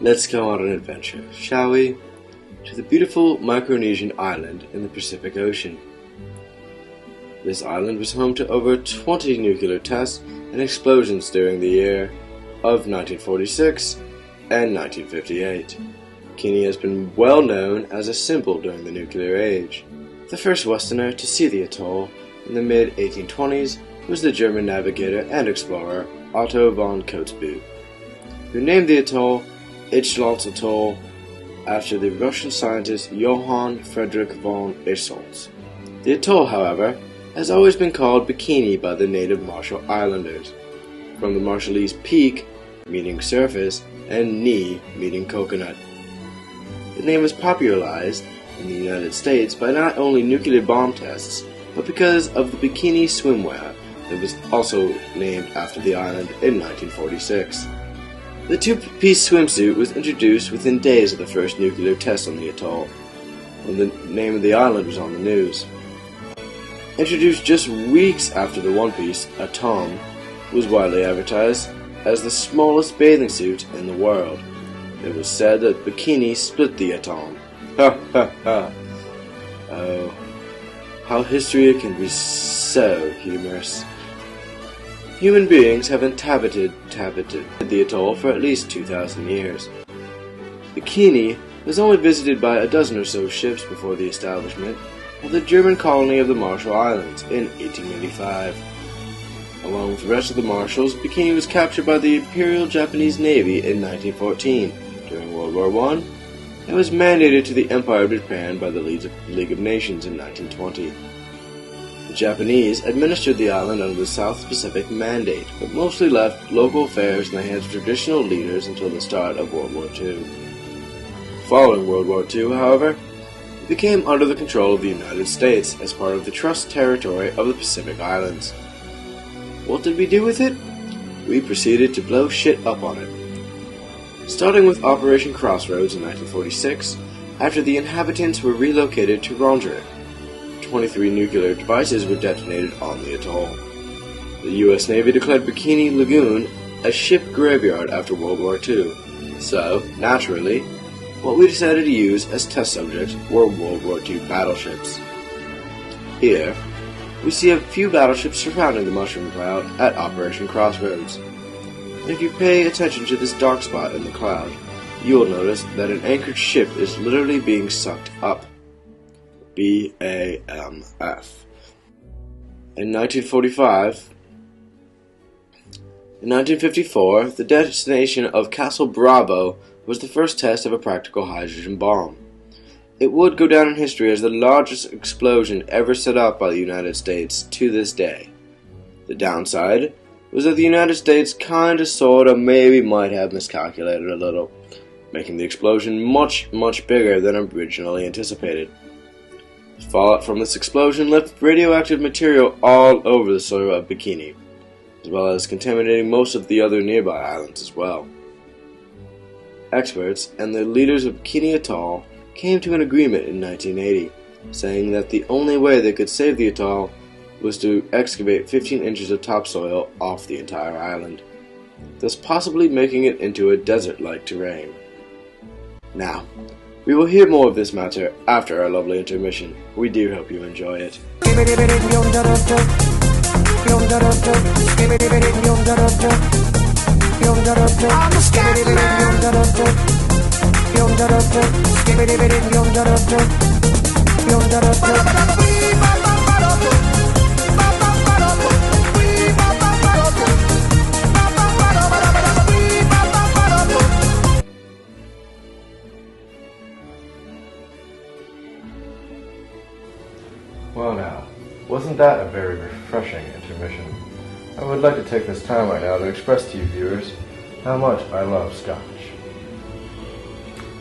Let's go on an adventure, shall we? To the beautiful Micronesian island in the Pacific Ocean. This island was home to over 20 nuclear tests and explosions during the year of 1946 and 1958. Bikini has been well known as a symbol during the nuclear age. The first Westerner to see the atoll in the mid-1820s was the German navigator and explorer Otto von Kotzebue, who named the atoll Ichthys Atoll after the Russian scientist Johann Friedrich von Ichthys. The atoll, however, has always been called Bikini by the native Marshall Islanders, from the Marshallese peak, meaning surface, and ni, meaning coconut. The name was popularized in the United States by not only nuclear bomb tests, but because of the bikini swimwear that was also named after the island in 1946. The two-piece swimsuit was introduced within days of the first nuclear test on the atoll, when the name of the island was on the news. Introduced just weeks after the one-piece, Atom was widely advertised as the smallest bathing suit in the world. It was said that Bikini split the Atom. Ha ha ha. Oh, how history can be so humorous. Human beings have inhabited the atoll for at least 2,000 years. Bikini was only visited by a dozen or so ships before the establishment of the German colony of the Marshall Islands in 1885. Along with the rest of the Marshalls, Bikini was captured by the Imperial Japanese Navy in 1914 during World War I, and was mandated to the Empire of Japan by the League of Nations in 1920. The Japanese administered the island under the South Pacific Mandate, but mostly left local affairs in the hands of traditional leaders until the start of World War II. Following World War II, however, it became under the control of the United States as part of the Trust Territory of the Pacific Islands. What did we do with it? We proceeded to blow shit up on it. Starting with Operation Crossroads in 1946, after the inhabitants were relocated to Rongerik, 23 nuclear devices were detonated on the atoll. The U.S. Navy declared Bikini Lagoon a ship graveyard after World War II, so, naturally, what we decided to use as test subjects were World War II battleships. Here, we see a few battleships surrounding the mushroom cloud at Operation Crossroads. If you pay attention to this dark spot in the cloud, you will notice that an anchored ship is literally being sucked up. BAMF. In 1954, the detonation of Castle Bravo was the first test of a practical hydrogen bomb. It would go down in history as the largest explosion ever set off by the United States to this day. The downside was that the United States kinda sorta maybe might have miscalculated a little, making the explosion much bigger than originally anticipated. The fallout from this explosion left radioactive material all over the soil of Bikini, as well as contaminating most of the other nearby islands as well. Experts and the leaders of Bikini Atoll came to an agreement in 1980, saying that the only way they could save the atoll was to excavate 15 inches of topsoil off the entire island, thus possibly making it into a desert-like terrain. Now, we will hear more of this matter after our lovely intermission. We do hope you enjoy it. Well now, wasn't that a very refreshing intermission? I would like to take this time right now to express to you viewers how much I love Scotch.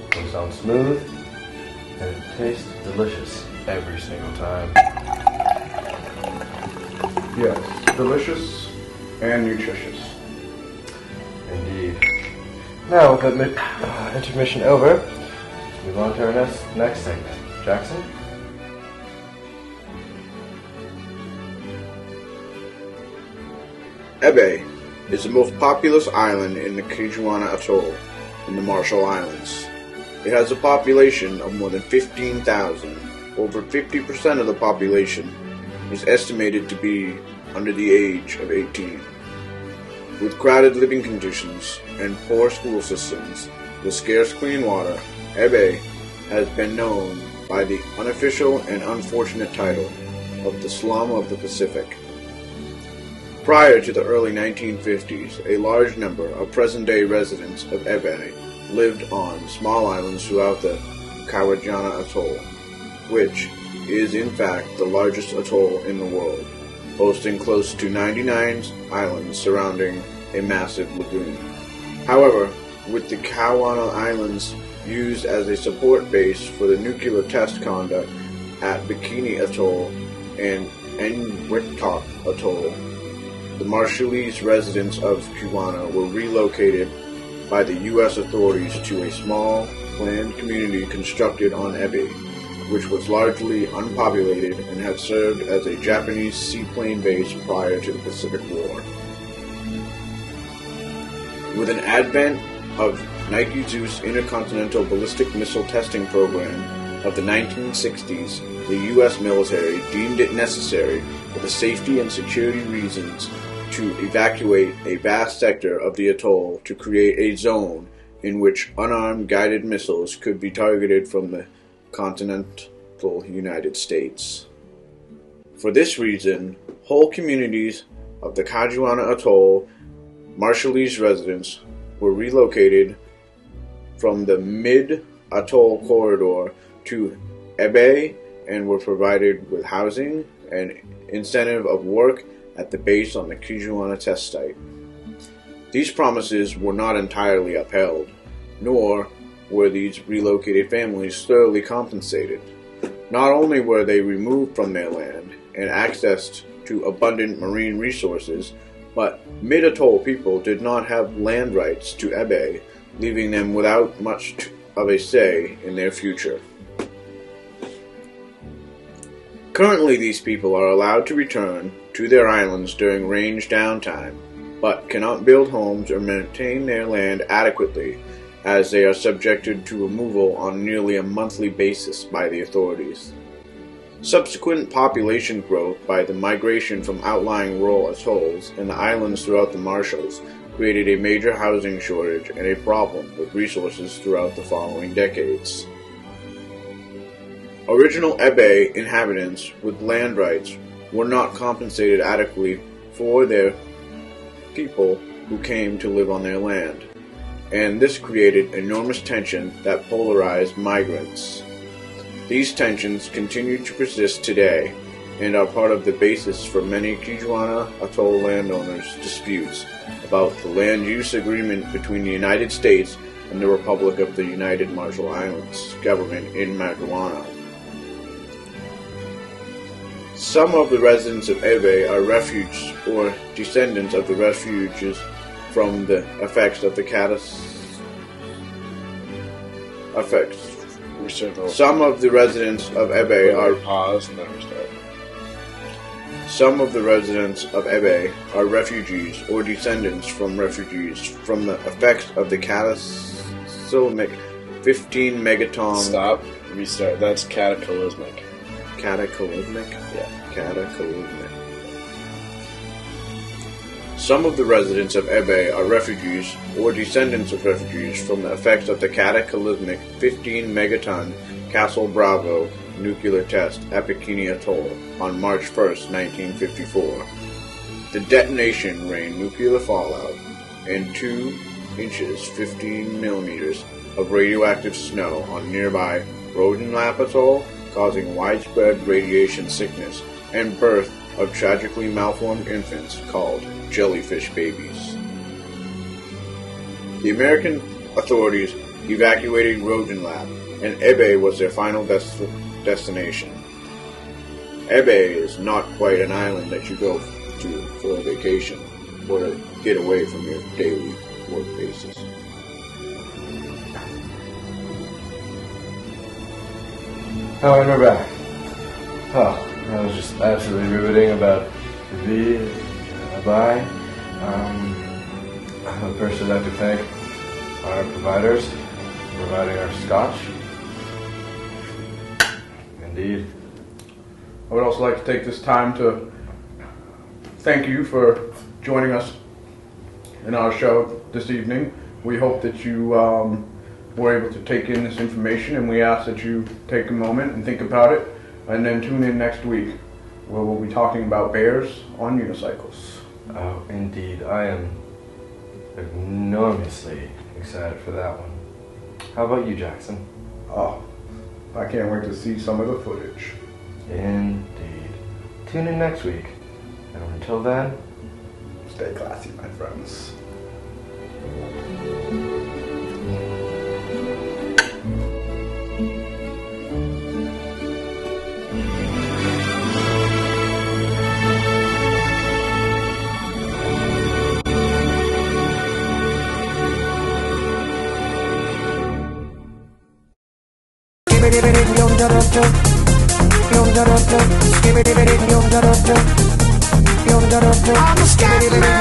It goes down smooth, and it tastes delicious every single time. Yes, delicious and nutritious. Indeed. Now, with that intermission over, let's move on to our next segment. Jackson? Ebeye is the most populous island in the Kijuana Atoll, in the Marshall Islands. It has a population of more than 15,000. Over 50% of the population is estimated to be under the age of 18. With crowded living conditions and poor school systems, with scarce clean water, Ebeye has been known by the unofficial and unfortunate title of the Slum of the Pacific. Prior to the early 1950s, a large number of present-day residents of Ebeye lived on small islands throughout the Kwajalein Atoll, which is in fact the largest atoll in the world, boasting close to 99 islands surrounding a massive lagoon. However, with the Kwajalein Islands used as a support base for the nuclear test conduct at Bikini Atoll and Enewetak Atoll, the Marshallese residents of Kwajalein were relocated by the U.S. authorities to a small, planned community constructed on Ebeye, which was largely unpopulated and had served as a Japanese seaplane base prior to the Pacific War. With an advent of Nike Zeus intercontinental ballistic missile testing program of the 1960s, the U.S. military deemed it necessary for the safety and security reasons to evacuate a vast sector of the atoll to create a zone in which unarmed guided missiles could be targeted from the continental United States. For this reason, whole communities of the Kwajalein Atoll Marshallese residents were relocated from the mid-atoll corridor to Ebeye and were provided with housing and incentive of work at the base on the Kwajalein test site. These promises were not entirely upheld, nor were these relocated families thoroughly compensated. Not only were they removed from their land and accessed to abundant marine resources, but mid-atoll people did not have land rights to Ebeye, leaving them without much of a say in their future. Currently, these people are allowed to return to their islands during range downtime, but cannot build homes or maintain their land adequately, as they are subjected to removal on nearly a monthly basis by the authorities. Subsequent population growth by the migration from outlying rural atolls and the islands throughout the Marshalls created a major housing shortage and a problem with resources throughout the following decades. Original Ebeye inhabitants with land rights were not compensated adequately for their people who came to live on their land, and this created enormous tension that polarized migrants. These tensions continue to persist today and are part of the basis for many Kwajalein Atoll landowners' disputes about the land use agreement between the United States and the Republic of the United Marshall Islands government in Kwajalein. Some of the residents of Ebeye are refugees or descendants of the refugees from the effects of the Some of the residents of Ebeye are pause and then restart. Some of the residents of Ebeye are refugees or descendants from refugees from the effects of the cataclysmic 15 megaton. Stop. Restart. That's cataclysmic. Cataclysmic? Yeah. Cataclysmic. Some of the residents of Ebeye are refugees or descendants of refugees from the effects of the cataclysmic 15 megaton Castle Bravo nuclear test at Bikini Atoll on March 1st, 1954. The detonation rained nuclear fallout and 2 inches 15 millimeters of radioactive snow on nearby Rodenlap Atoll, causing widespread radiation sickness and birth of tragically malformed infants called jellyfish babies. The American authorities evacuated Rodenlap, and Ebeye was their final destination. Ebeye is not quite an island that you go to for a vacation or to get away from your daily work basis. Oh, and we're back. Oh, that was just absolutely riveting about the Ebeye. First, I'd like to thank our providers, providing our scotch. Indeed. I would also like to take this time to thank you for joining us in our show this evening. We hope that you were able to take in this information, and we ask that you take a moment and think about it, and then tune in next week where we'll be talking about bears on unicycles. Oh, indeed. I am enormously excited for that one. How about you, Jackson? Oh, I can't wait to see some of the footage. Indeed. Tune in next week. And until then, Stay classy, my friends. I'm a scat man.